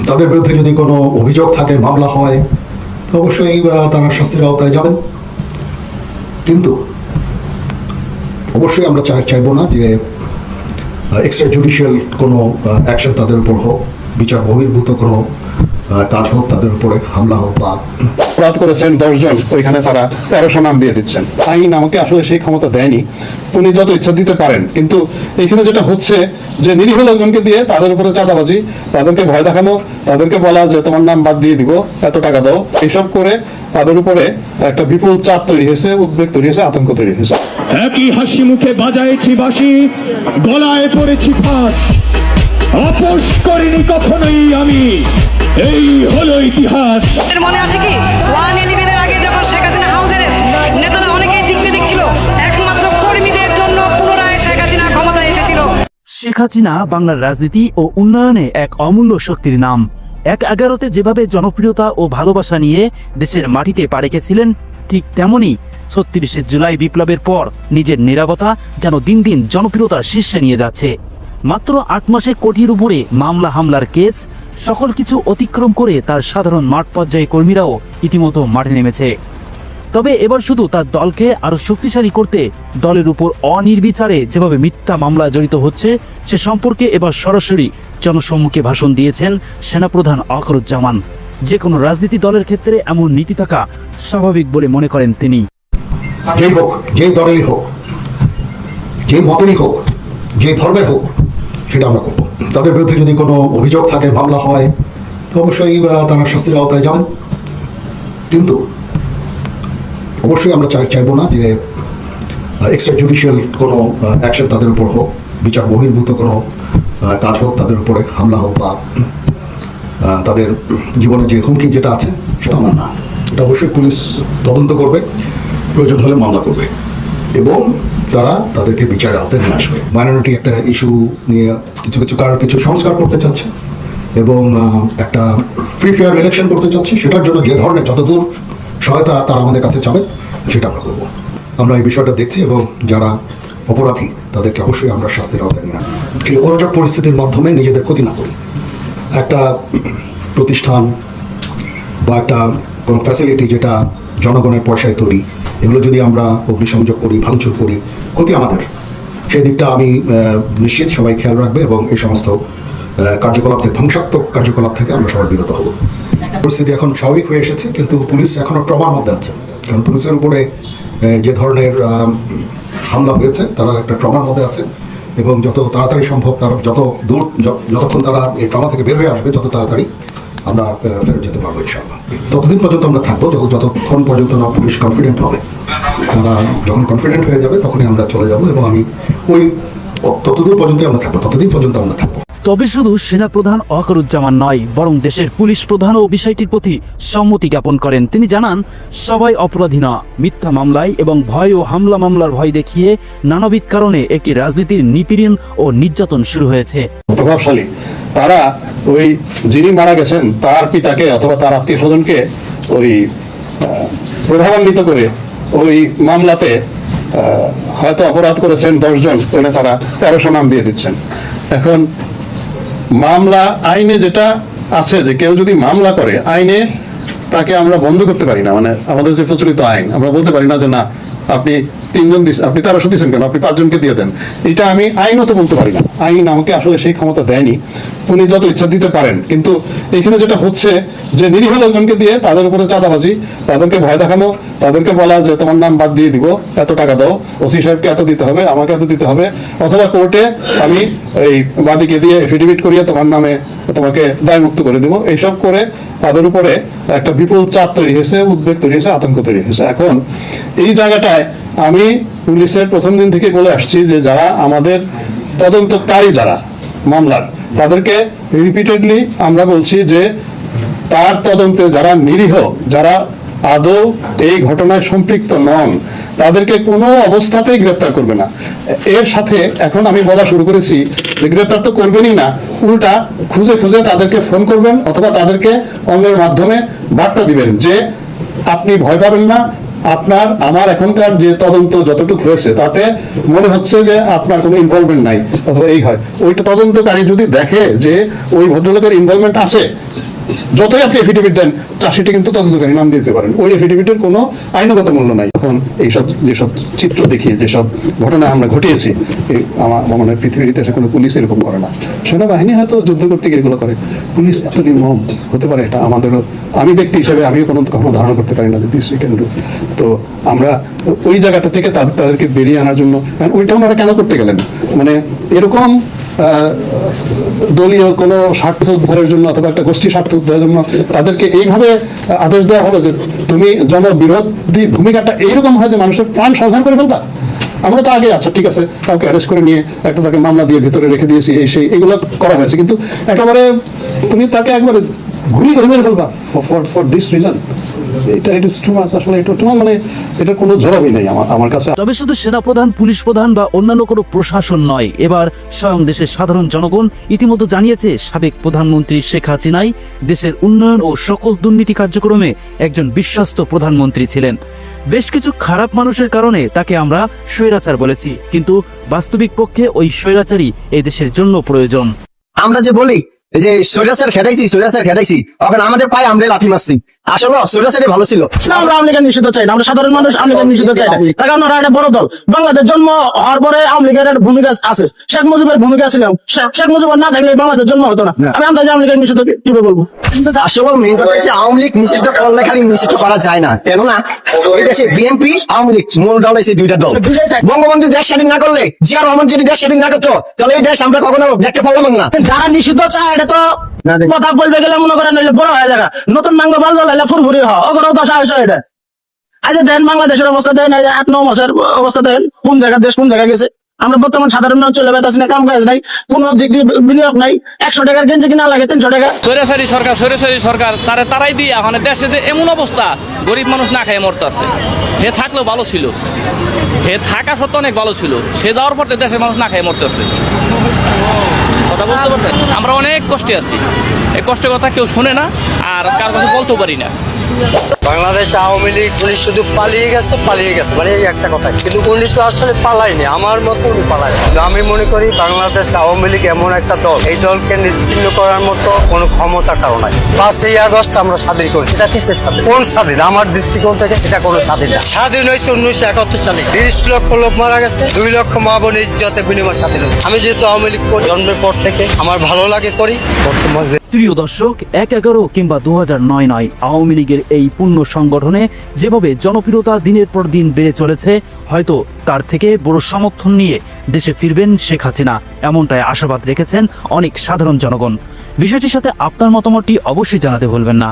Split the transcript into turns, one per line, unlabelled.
তাদের বিরুদ্ধে যদি কোনো অভিযোগ থাকে, মামলা হয়, তো অবশ্যই তারা শাস্তির আওতায় যাবেন। কিন্তু অবশ্যই আমরা চাইবো না যে এক্সট্রা জুডিশিয়াল কোনো অ্যাকশন তাদের উপর হোক, বিচার বহির্ভূত কোনো কাজ হোক, তাদের উপরে হামলা হোক বা
অপরাধ করেছেন 10 জন, ওইখানে তারা 1300 নাম দিয়ে দিচ্ছেন। আইন আমাকে আসলে সেই ক্ষমতা দেয়নি, উনি যত ইচ্ছা দিতে পারেন। কিন্তু এখানে যেটা হচ্ছে যে নিরীহ লোকজনকে দিয়ে তাদের উপরে চাঁদাবাজি, তাদেরকে ভয় দেখানো, তাদেরকে বলা যে তোমার নাম বাদ দিয়ে দিব, এত টাকা দাও, এইসব করে তাদের উপরে একটা বিপুল চাপ তৈরি হয়েছে, উদ্বেগ তৈরি হয়েছে, আতঙ্ক তৈরি হয়েছে।
একই হাসি মুখে বাজাইছি বাঁশি, গলায় পড়েছি ফাঁস, আপোষ করিনি কখনোই আমি, এই হলো ইতিহাস।
মনে আছে কি 111 এর আগে যখন শেখ হাসিনা হাউস অ্যারেস্ট, নেতারা অনেকেই দিগ্বিদিক দেখছিল, একমাত্র কর্মীদের জন্য পুনরায় শেখ হাসিনা ক্ষমতায় এসেছিল।
শেখ হাসিনা বাংলার রাজনীতি ও উন্নয়নে এক অমূল্য শক্তির নাম। 11তে যেভাবে জনপ্রিয়তা ও ভালোবাসা নিয়ে দেশের মাটিতে পা রেখেছিলেন, ঠিক তেমনি 36শে জুলাই বিপ্লবের পর নিজের নীরবতা যেন দিন দিন জনপ্রিয়তার শীর্ষে নিয়ে যাচ্ছে। মাত্র 8 মাসে কোটির উপরে মামলা হামলার কেস, সকল কিছু অতিক্রম করে তার সাধারণ মাঠ পর্যায়ে কর্মীরাও ইতিমধ্যে মাঠে নেমেছে। তবে এবার শুধু তার দলকে আরো শক্তিশালী করতে দলের উপর অনির্বিচারে যেভাবে মিথ্যা মামলা জড়িত হচ্ছে, সে সম্পর্কে এবার সরাসরি জনসম্মুখে ভাষণ দিয়েছেন সেনাপ্রধান ওয়াকারুজ্জামান। যে কোনো রাজনীতি দলের ক্ষেত্রে এমন নীতি থাকা স্বাভাবিক বলে মনে করেন তিনি।
যেই হোক, যেই দলেরই হোক, যে মতেরই হোক, যে ধর্মের হোক, সেটা আমরা করবো। তাদের বিরুদ্ধে যদি কোনো অভিযোগ থাকে, মামলা হয়, তো অবশ্যই তারা শাস্তির আওতায় যাবেন। কিন্তু অবশ্যই আমরা চাইবো না যে এক্সট্রা জুডিশিয়াল কোনো অ্যাকশন তাদের উপর হোক, বিচার বহির্ভূত কোনো কাজ হোক, তাদের উপরে হামলা হোক বা তাদের জীবনে যে হুমকি যেটা আছে সেটা আমার না। এটা অবশ্যই পুলিশ তদন্ত করবে, প্রয়োজন হলে মামলা করবে এবং তারা তাদেরকে বিচারের আওতায় নিয়ে আসবে। মাইনরিটি একটা ইস্যু নিয়ে কিছু সংস্কার করতে চাচ্ছে এবং একটা ফ্রি ফেয়ার ইলেকশন করতে চাচ্ছে। সেটার জন্য যে ধরনের যতদূর সহায়তা তারা আমাদের কাছে চাবে সেটা আমরা করবো। আমরা এই বিষয়টা দেখছি এবং যারা অপরাধী তাদেরকে অবশ্যই আমরা শাস্তির আওতায় নিয়ে আনবো। এই অরাজক পরিস্থিতির মাধ্যমে নিজেদের ক্ষতি না করি। একটা প্রতিষ্ঠান বা একটা কোনো ফ্যাসিলিটি যেটা জনগণের পয়সায় তৈরি, এগুলো যদি আমরা অগ্নিসংযোগ করি, ভাঙচুর করি, ক্ষতি আমাদের। সেই দিকটা আমি নিশ্চিত সবাই খেয়াল রাখবে এবং এই সমস্ত কার্যকলাপ থেকে, ধ্বংসাত্মক কার্যকলাপ থেকে আমরা সবাই বিরত হব। পরিস্থিতি এখন স্বাভাবিক হয়ে এসেছে, কিন্তু পুলিশ এখনও ট্রমার মধ্যে আছে। কারণ পুলিশের উপরে যে ধরনের হামলা হয়েছে, তারা একটা ট্রমার মধ্যে আছে এবং যত তাড়াতাড়ি সম্ভব, তারা যতক্ষণ তারা এই ট্রমা থেকে বের হয়ে আসবে, যত তাড়াতাড়ি আমরা ফেরত যেতে পারবো ইনশাআল্লাহ। ততদিন পর্যন্ত আমরা থাকবো যতক্ষণ পর্যন্ত না পুলিশ কনফিডেন্ট হবে। তারা যখন কনফিডেন্ট হয়ে যাবে তখনই আমরা চলে যাব এবং আমি ততদূর পর্যন্ত আমরা থাকবো, ততদিন পর্যন্ত আমরা থাকবো।
তবে শুধু সেনাপ্রধান ওয়াকারুজ্জামান নয়, বরং দেশের পুলিশ প্রধানও বিষয়টির প্রতি সম্মতি জ্ঞাপন করেন। তিনি জানান, সবাই অপরাধী না। মিথ্যা মামলায় এবং ভয় ও হামলা মামলার ভয় দেখিয়ে নানাবিধ কারণে একটি রাজনীতির নিপীড়ন ও নির্যাতন শুরু হয়েছে।
প্রভাবশালী তারা ওই যিনি মারা গেছেন তার পিতাকে অথবা তার আত্মীয় স্বজনকে ওই প্রভাবান্বিত করে ওই মামলাতে হয়তো অপরাধ করেছেন 10 জন, ওখানে তারা 1300 নাম দিয়ে দিচ্ছেন। এখন মামলা আইনে যেটা আছে যে কেউ যদি মামলা করে, আইনে তাকে আমরা বন্ধ করতে পারি না। মানে আমাদের যে প্রচলিত আইন, আমরা বলতে পারি না যে না আপনি 3 জন দিচ্ছেন, আপনি 1300 দিচ্ছেন কেন, আপনি 5 জনকে দিয়ে দেন। এটা আমি আইনত বলতে পারি না, আইন আমাকে আসলে সেই ক্ষমতা দেয়নি, উনি যত ইচ্ছা দিতে পারেন। কিন্তু এখানে যেটা হচ্ছে যে নিরীহ লোকজনকে দিয়ে তাদের উপরে চাঁদাবাজি, তাদেরকে ভয় দেখানো, তাদেরকে বলা যে তোমার নাম বাদ দিয়ে দিব, এত টাকা দাও, ওসি সাহেবকে এত দিতে হবে, আমাকে এত দিতে হবে, অথবা কোর্টে আমি এই বাদীকে দিয়ে এফিডেভিট করিয়ে তোমার নামে তোমাকে দায়মুক্ত করে দেবো। এইসব করে তাদের উপরে একটা বিপুল চাপ তৈরি হয়েছে, উদ্বেগ তৈরি হয়েছে, আতঙ্ক তৈরি হয়েছে। এখন এই জায়গাটায় আমি পুলিশের প্রথম দিন থেকে বলে আসছি যে যারা আমাদের তদন্তকারী, যারা মামলার, তাদেরকে রিপিটেডলি আমরা বলছি যে তার তদন্তে যারা নিরীহ, যারা আদৌ এই ঘটনায় সম্পৃক্ত নন, তাদেরকে কোনো অবস্থাতেই গ্রেপ্তার করবে না। এর সাথে এখন আমি বলা শুরু করেছি যে গ্রেপ্তার তো করবেনই না, উল্টা খুঁজে খুঁজে তাদেরকে ফোন করবেন অথবা তাদেরকে অন্যের মাধ্যমে বার্তা দিবেন যে আপনি ভয় পাবেন না, আপনার আমার এখনকার যে তদন্ত যতটুকু হয়েছে তাতে মনে হচ্ছে যে আপনার কোনো ইনভলভমেন্ট নাই অথবা এই হয়, ওইটা তদন্তকারী যদি দেখে যে ওই ভদ্রলোকের ইনভলভমেন্ট আছে, যতই আপনি এফিডেভিট দেন, চাষিটি কিন্তু তদন্তকারী নাম দিতে পারেন, ওই এফিডেভিটের কোনো আইনগত মূল্য নাই। এখন এইসব যেসব চিত্র দেখি, যেসব ঘটনা আমরা ঘটিয়েছি, আমার মনে হয় পৃথিবীর ইতিহাসে কোনো পুলিশ এরকম করে না। সেনাবাহিনী হয়তো যুদ্ধ করতে গিয়ে এগুলো করে, পুলিশ এত নির্মম হতে পারে এটা আমাদেরও, আমি ব্যক্তি হিসেবে আমিও কখনো ধারণা করতে পারি না যে দিস উই ক্যান ডু। তো আমরা ওই জায়গাটা থেকে তাদেরকে বেরিয়ে আনার জন্য, ওইটা ওনারা কেন করতে গেলেন, মানে এরকম দলীয় কোনো স্বার্থ উদ্ধারের জন্য অথবা একটা গোষ্ঠী স্বার্থ উদ্ধারের জন্য তাদেরকে এইভাবে আদেশ দেওয়া হলো যে তুমি জনবিরোধী ভূমিকাটা এইরকম হয় যে মানুষের প্রাণ সংহার করে ফেলবা। আমরা তো আগে আচ্ছা ঠিক আছে কাউকে অ্যারেস্ট করে নিয়ে একটা তাকে মামলা দিয়ে ভেতরে রেখে দিয়েছি, এই সেই এগুলো করা হয়েছে, কিন্তু একেবারে তুমি তাকে একবারে গুলি করে মেরে ফেলবা ফর দিস রিজন, এটা ইট ইজ টু মাচ। আসলে এটা তোমার মানে এটার কোনো জবাবই নেই আমার কাছে।
তবে শুধু সেনাপ্রধান, পুলিশ প্রধান বা অন্যান্য কোনো প্রশাসন নয়, এবার স্বয়ং দেশের সাধারণ জনগণ ইতিমধ্যে জানিয়েছে সাবেক প্রধানমন্ত্রী শেখ হাসিনাই দেশের উন্নয়ন ও সকল দুর্নীতি কার্যক্রমে একজন বিশ্বস্ত প্রধানমন্ত্রী ছিলেন। বেশ কিছু খারাপ মানুষের কারণে তাকে আমরা স্বৈরাচার বলেছি, কিন্তু বাস্তবিক পক্ষে ওই স্বৈরাচারই এই দেশের জন্য প্রয়োজন।
আমরা যে বলি যে স্বৈরাচার খেটাইছি, এখন আমাদের পায়ে আমরা লাথি মারছি, আসলে স্বৈরাচারই ভালো ছিল না। আমরা আওয়ামী লীগের নিষিদ্ধ চাই না, আমরা সাধারণ মানুষ আওয়ামী লীগের নিষিদ্ধ চাই না। কারণ ওরা একটা বড় দল, বাংলাদেশ জন্ম হওয়ার পরে আওয়ামী লীগের ভূমিকা আছে, শেখ মুজিবের ভূমিকা ছিল, শেখ মুজিব না থাকলে বাংলাদেশ জন্ম হতো না। আমি আন্দাজে আওয়ামী লীগের নিষিদ্ধ কিভাবে বলবো? আসলে মেইন কথা হচ্ছে আওয়ামী লীগ নিষিদ্ধ করলে খালি নিষিদ্ধ করা যায় না, কেননা এই দেশে বিএনপি আওয়ামী লীগ মূল দল হয়েছে দুইটা দল। বঙ্গবন্ধু দেশ স্বাধীন না করলে, জিয়া রহমান যদি দেশ স্বাধীন না করতো, তাহলে এই দেশ আমরা কখনো দেখতে পারলাম না। যারা নিষিদ্ধ চায় এটা তো কথা বলবে গেলে মনে করেন বড় হয়ে যাবে, নতুন মাঙ্গ বাল দল ফুরফুরি হওয়া দশা হয়েছে এটা। আচ্ছা দেন বাংলাদেশের অবস্থা দেন, 8-9 মাসের অবস্থা দেন, কোন জায়গা দেশ কোন জায়গায় গেছে। আমরা বর্তমান সাধারণ মানুষ চলে বেতাছি না, কাম কাজ নাই, কোন দিক দিয়ে বিনিয়োগ নাই, 100 টাকার গেঞ্জি কিনা লাগে 300 টাকা।
স্বৈরাচারী সরকার তারাই দিয়ে এখন দেশে এমন অবস্থা, গরিব মানুষ না খেয়ে মরতেছে। হে থাকলেও ভালো ছিল, হে থাকা সত্ত্বেও অনেক ভালো ছিল, সে যাওয়ার পর দেশের মানুষ না খেয়ে মরতেছে। কথা বলতে পারতেন, আমরা অনেক কষ্টে আছি, এই কষ্টের কথা কেউ শুনে না, আর কার কাছে বলতেও পারি না।
বাংলাদেশ আওয়ামী লীগ উনি শুধু পালিয়ে গেছে মানে এই একটা কথা, কিন্তু উনি তো আসলে পালায়নি, আমার মতো উনি পালায়। আমি মনে করি বাংলাদেশ আওয়ামী লীগ এমন একটা দল, এই দলকে নিশ্চিহ্ন করার মতো কোনো ক্ষমতা কারো নাই। 5ই আগস্ট আমরা স্বাধীন করেছি, এটা কিসের স্বাধীন? কোন স্বাধীন? আমার দৃষ্টিকোণ থেকে এটা কোনো স্বাধীন না। স্বাধীন হয়েছে 1971 সালে, 30 লক্ষ লোক মারা গেছে, 2 লক্ষ মা বোনের ইজ্জতের বিনিময় স্বাধীন হয়েছে। আমি যেহেতু আওয়ামী লীগ জন্মের পর থেকে আমার ভালো লাগে করি।
প্রিয় দর্শক, 1-11 কিংবা 2009 নয়, আওয়ামী লীগের এই পূর্ণ সংগঠনে যেভাবে জনপ্রিয়তা দিনের পর দিন বেড়ে চলেছে, হয়তো তার থেকে বড় সমর্থন নিয়ে দেশে ফিরবেন শেখ হাসিনা, এমনটাই আশাবাদ রেখেছেন অনেক সাধারণ জনগণ। বিষয়টির সাথে আপনার মতামতটি অবশ্যই জানাতে ভুলবেন না।